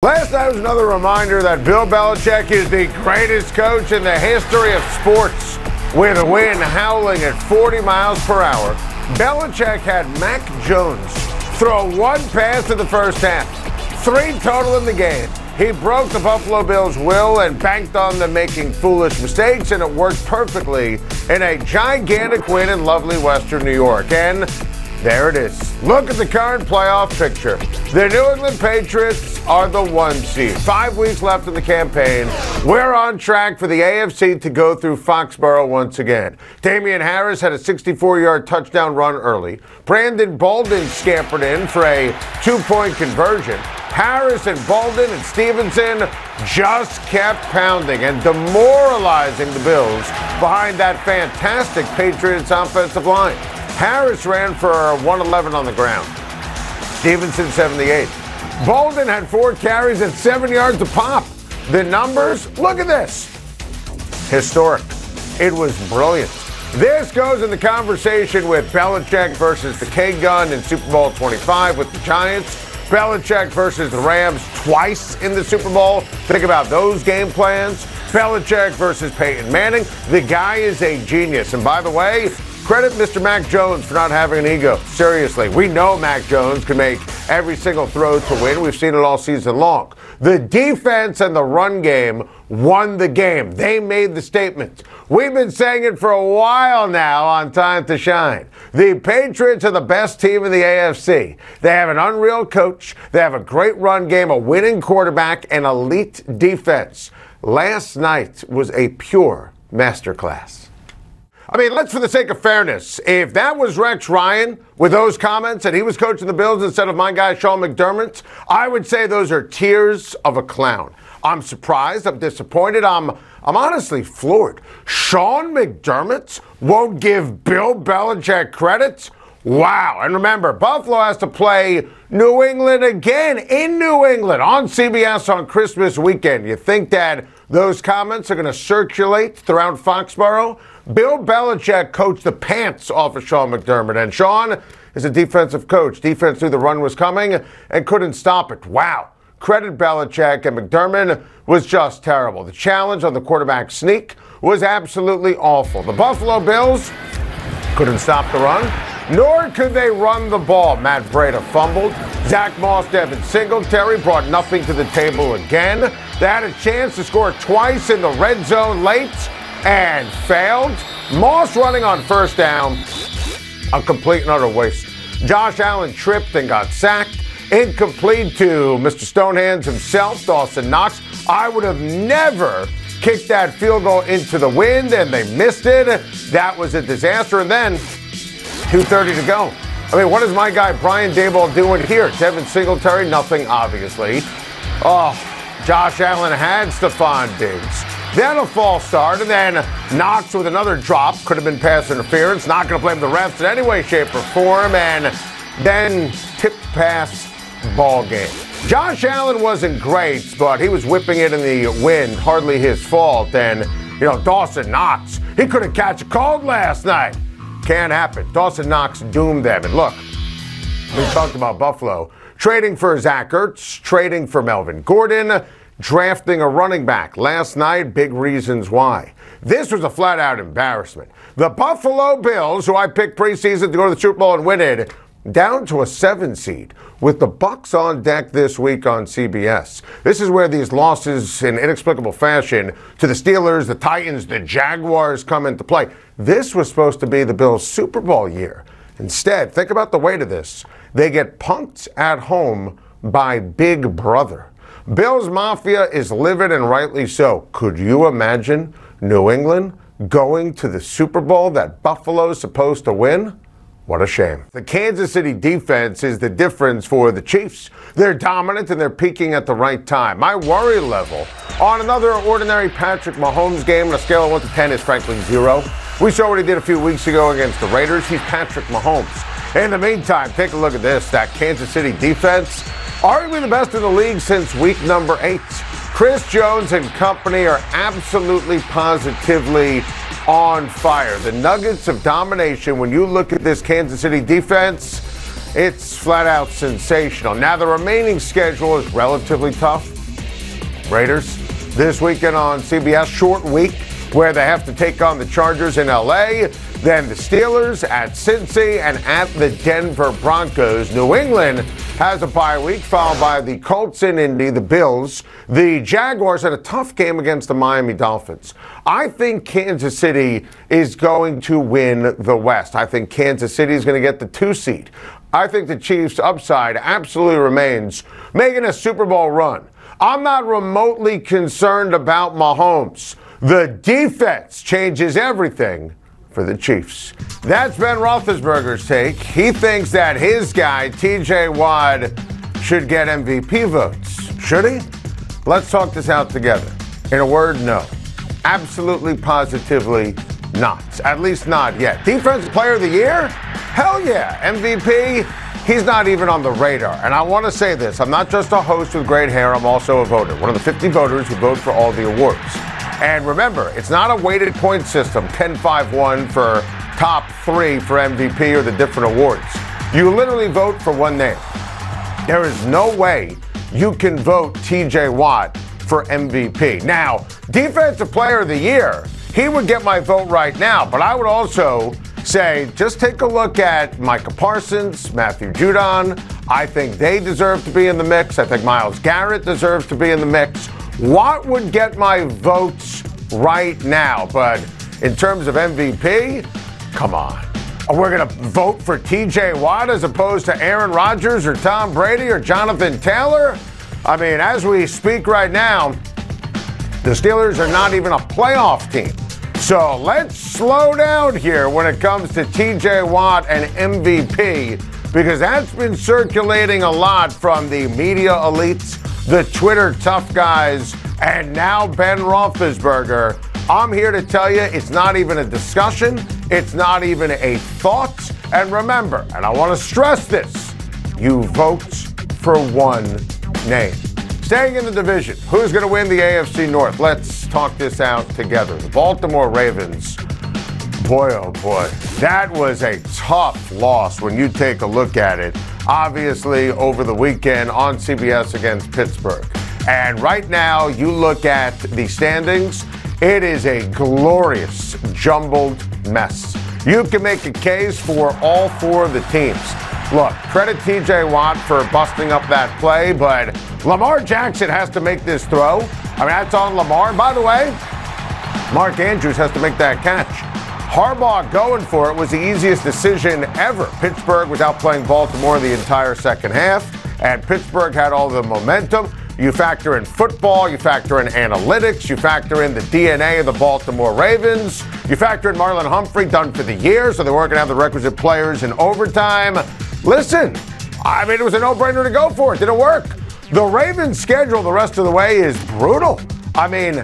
Last night was another reminder that Bill Belichick is the greatest coach in the history of sports. With a wind howling at 40 miles per hour, Belichick had Mac Jones throw one pass in the first half, 3 total in the game. He broke the Buffalo Bills' will and banked on them making foolish mistakes, and it worked perfectly in a gigantic win in lovely Western New York. And there it is. Look at the current playoff picture. The New England Patriots are the 1 seed. 5 weeks left in the campaign. We're on track for the AFC to go through Foxborough once again. Damian Harris had a 64-yard touchdown run early. Brandon Bolden scampered in for a 2-point conversion. Harris and Bolden and Stevenson just kept pounding and demoralizing the Bills behind that fantastic Patriots offensive line. Harris ran for 111 on the ground. Stevenson 78. Bolden had 4 carries and 7 yards a pop. The numbers, look at this. Historic. It was brilliant. This goes in the conversation with Belichick versus the K-Gun in Super Bowl 25 with the Giants. Belichick versus the Rams twice in the Super Bowl. Think about those game plans. Belichick versus Peyton Manning. The guy is a genius. And by the way, credit Mr. Mac Jones for not having an ego. Seriously, we know Mac Jones can make every single throw to win. We've seen it all season long. The defense and the run game won the game. They made the statement. We've been saying it for a while now on Time to Shine. The Patriots are the best team in the AFC. They have an unreal coach. They have a great run game, a winning quarterback, and elite defense. Last night was a pure masterclass. I mean, let's, for the sake of fairness, if that was Rex Ryan with those comments and he was coaching the Bills instead of my guy Sean McDermott, I would say those are tears of a clown. I'm surprised. I'm disappointed. I'm honestly floored. Sean McDermott won't give Bill Belichick credit? Wow. And remember, Buffalo has to play New England again in New England on CBS on Christmas weekend. You think that those comments are going to circulate throughout Foxborough? Bill Belichick coached the pants off of Sean McDermott, and Sean is a defensive coach. Defense knew the run was coming and couldn't stop it. Wow. Credit Belichick, and McDermott was just terrible. The challenge on the quarterback sneak was absolutely awful. The Buffalo Bills couldn't stop the run, nor could they run the ball. Matt Breida fumbled. Zach Moss, Devin Singletary brought nothing to the table again. They had a chance to score twice in the red zone late and failed. Moss running on first down, a complete and utter waste. Josh Allen tripped and got sacked. Incomplete to Mr. Stonehands himself, Dawson Knox. I would have never kicked that field goal into the wind, and they missed it. That was a disaster. And then 2:30 to go. I mean, what is my guy Brian Daboll doing here? Devin Singletary, nothing, obviously. Oh, Josh Allen had Stephon Diggs. Then a false start, and then Knox with another drop. Could have been pass interference. Not going to blame the refs in any way, shape, or form. And then tipped pass, ball game. Josh Allen wasn't great, but he was whipping it in the wind. Hardly his fault. And, Dawson Knox, he couldn't catch a cold last night. Can't happen. Dawson Knox doomed them. And look, we talked about Buffalo. Trading for Zach Ertz, trading for Melvin Gordon, drafting a running back. Last night, big reasons why. This was a flat-out embarrassment. The Buffalo Bills, who I picked preseason to go to the Super Bowl and win it, down to a 7 seed with the Bucks on deck this week on CBS. This is where these losses in inexplicable fashion to the Steelers, the Titans, the Jaguars come into play. This was supposed to be the Bills' Super Bowl year. Instead, think about the weight of this. They get punked at home by Big Brother. Bills Mafia is livid, and rightly so. Could you imagine New England going to the Super Bowl that Buffalo's supposed to win? What a shame. The Kansas City defense is the difference for the Chiefs. They're dominant and they're peaking at the right time. My worry level on another ordinary Patrick Mahomes game on a scale of 1 to 10 is frankly 0. We saw what he did a few weeks ago against the Raiders. He's Patrick Mahomes. In the meantime, take a look at this. That Kansas City defense, arguably the best in the league since week number 8. Chris Jones and company are absolutely positively on fire. The nuggets of domination, when you look at this Kansas City defense, It's flat out sensational. Now, the remaining schedule is relatively tough. Raiders this weekend on CBS, short week where they have to take on the Chargers in LA, then the Steelers at Cincy and at the Denver Broncos. New England has a bye week, followed by the Colts in Indy, the Bills, the Jaguars, and a tough game against the Miami Dolphins. I think Kansas City is going to win the West. I think Kansas City is going to get the 2 seed. I think the Chiefs' upside absolutely remains making a Super Bowl run. I'm not remotely concerned about Mahomes. The defense changes everything for the Chiefs. That's Ben Roethlisberger's take. He thinks that his guy, TJ Watt, should get MVP votes. Should he? Let's talk this out together. In a word, no. Absolutely, positively not. At least not yet. Defensive Player of the Year? Hell yeah. MVP? He's not even on the radar. And I want to say this. I'm not just a host with great hair. I'm also a voter. One of the 50 voters who vote for all the awards. And remember, it's not a weighted point system, 10-5-1 for top 3 for MVP or the different awards. You literally vote for one name. There is no way you can vote TJ Watt for MVP. Now, Defensive Player of the Year, he would get my vote right now, but I would also say just take a look at Micah Parsons, Matthew Judon. I think they deserve to be in the mix. I think Myles Garrett deserves to be in the mix. Watt would get my votes right now, but in terms of MVP, come on. We're going to vote for TJ Watt as opposed to Aaron Rodgers or Tom Brady or Jonathan Taylor? I mean, as we speak right now, the Steelers are not even a playoff team. So let's slow down here when it comes to TJ Watt and MVP, because that's been circulating a lot from the media elites, the Twitter tough guys, and now Ben Roethlisberger. I'm here to tell you it's not even a discussion. It's not even a thought. And remember, and I want to stress this, you vote for one name. Staying in the division, who's going to win the AFC North? Let's talk this out together. The Baltimore Ravens, boy, oh boy, that was a tough loss when you take a look at it. Obviously, over the weekend on CBS against Pittsburgh. And right now, you look at the standings, it is a glorious, jumbled mess. You can make a case for all 4 of the teams. Look, credit TJ Watt for busting up that play, but Lamar Jackson has to make this throw. I mean, that's on Lamar. By the way, Mark Andrews has to make that catch. Harbaugh going for it was the easiest decision ever. Pittsburgh was outplaying Baltimore the entire second half, and Pittsburgh had all the momentum. You factor in football, you factor in analytics, you factor in the DNA of the Baltimore Ravens, you factor in Marlon Humphrey, done for the year, so they weren't going to have the requisite players in overtime. Listen, I mean, it was a no-brainer to go for it. Didn't work. The Ravens' schedule the rest of the way is brutal. I mean,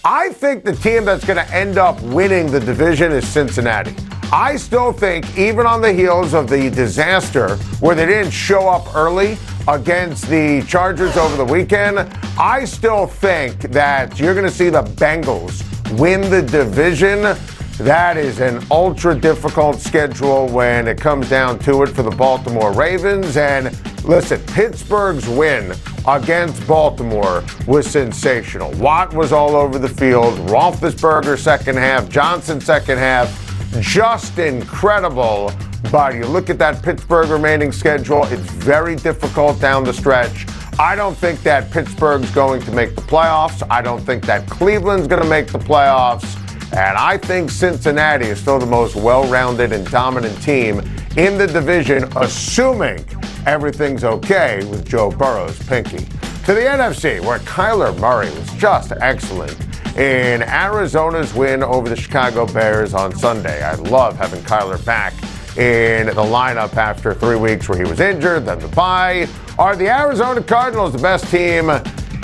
I think the team that's going to end up winning the division is Cincinnati. I still think, even on the heels of the disaster where they didn't show up early against the Chargers over the weekend, I still think that you're going to see the Bengals win the division. That is an ultra-difficult schedule when it comes down to it for the Baltimore Ravens. And listen, Pittsburgh's win against Baltimore was sensational. Watt was all over the field. Roethlisberger second half. Johnson second half. Just incredible. But you look at that Pittsburgh remaining schedule, it's very difficult down the stretch. I don't think that Pittsburgh's going to make the playoffs. I don't think that Cleveland's going to make the playoffs. And I think Cincinnati is still the most well-rounded and dominant team in the division, assuming everything's okay with Joe Burrow's pinky. To the NFC, where Kyler Murray was just excellent in Arizona's win over the Chicago Bears on Sunday. I love having Kyler back in the lineup after 3 weeks where he was injured, then the bye. Are the Arizona Cardinals the best team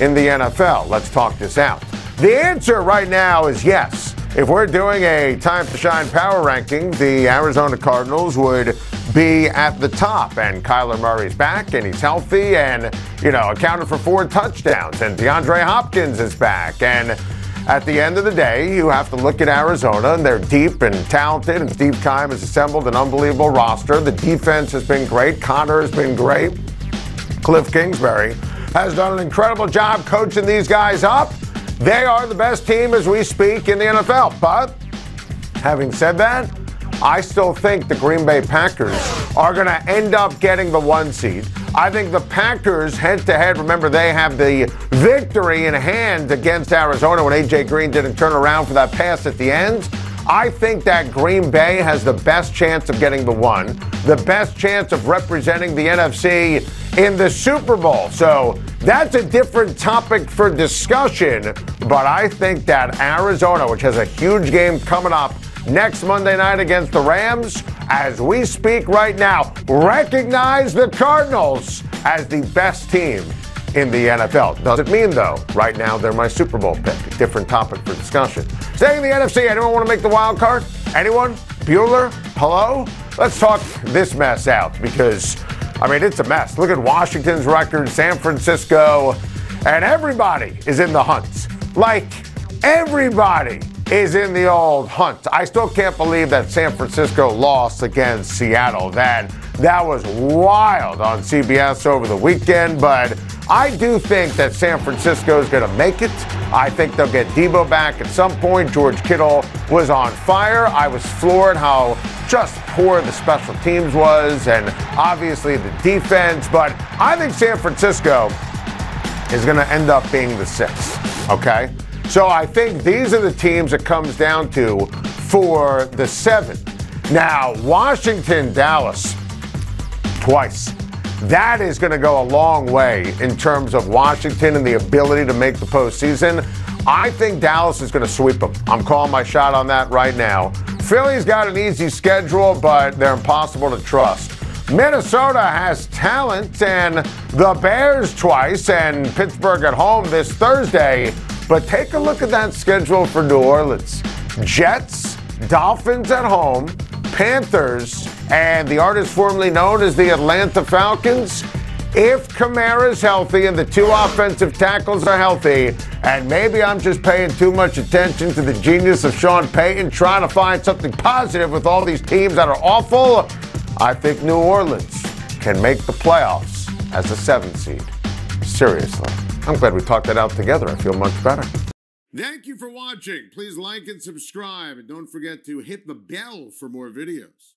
in the NFL? Let's talk this out. The answer right now is yes. If we're doing a Time to Shine power ranking, the Arizona Cardinals would be at the top. And Kyler Murray's back, and he's healthy, and, accounted for 4 touchdowns. And DeAndre Hopkins is back. And at the end of the day, you have to look at Arizona, and they're deep and talented, and Steve Keim has assembled an unbelievable roster. The defense has been great. Connor has been great. Cliff Kingsbury has done an incredible job coaching these guys up. They are the best team as we speak in the NFL. But having said that, I still think the Green Bay Packers are going to end up getting the 1 seed. I think the Packers head-to-head, remember they have the victory in hand against Arizona when A.J. Green didn't turn around for that pass at the end. I think that Green Bay has the best chance of getting the 1, the best chance of representing the NFC in the Super Bowl. So that's a different topic for discussion, but I think that Arizona, which has a huge game coming up next Monday night against the Rams, as we speak right now, recognize the Cardinals as the best team in the NFL. Doesn't mean, though, right now they're my Super Bowl pick. A different topic for discussion. Staying in the NFC, anyone want to make the wild card? Anyone? Bueller? Hello? Let's talk this mess out because, it's a mess. Look at Washington's record, San Francisco, and everybody is in the hunt. Like, everybody is in the old hunt. I still can't believe that San Francisco lost against Seattle. That was wild on CBS over the weekend, but I do think that San Francisco is going to make it. I think they'll get Debo back at some point. George Kittle was on fire. I was floored how just poor the special teams was and obviously the defense, but I think San Francisco is going to end up being the 6th, okay? So I think these are the teams it comes down to for the 7. Now, Washington, Dallas, twice. That is going to go a long way in terms of Washington and the ability to make the postseason. I think Dallas is going to sweep them. I'm calling my shot on that right now. Philly's got an easy schedule, but they're impossible to trust. Minnesota has talent, and the Bears twice, and Pittsburgh at home this Thursday. But take a look at that schedule for New Orleans. Jets, Dolphins at home, Panthers, and the artist formerly known as the Atlanta Falcons. If Kamara's healthy and the 2 offensive tackles are healthy, and maybe I'm just paying too much attention to the genius of Sean Payton trying to find something positive with all these teams that are awful, I think New Orleans can make the playoffs as a 7th seed. Seriously. I'm glad we talked that out together. I feel much better. Thank you for watching. Please like and subscribe. And don't forget to hit the bell for more videos.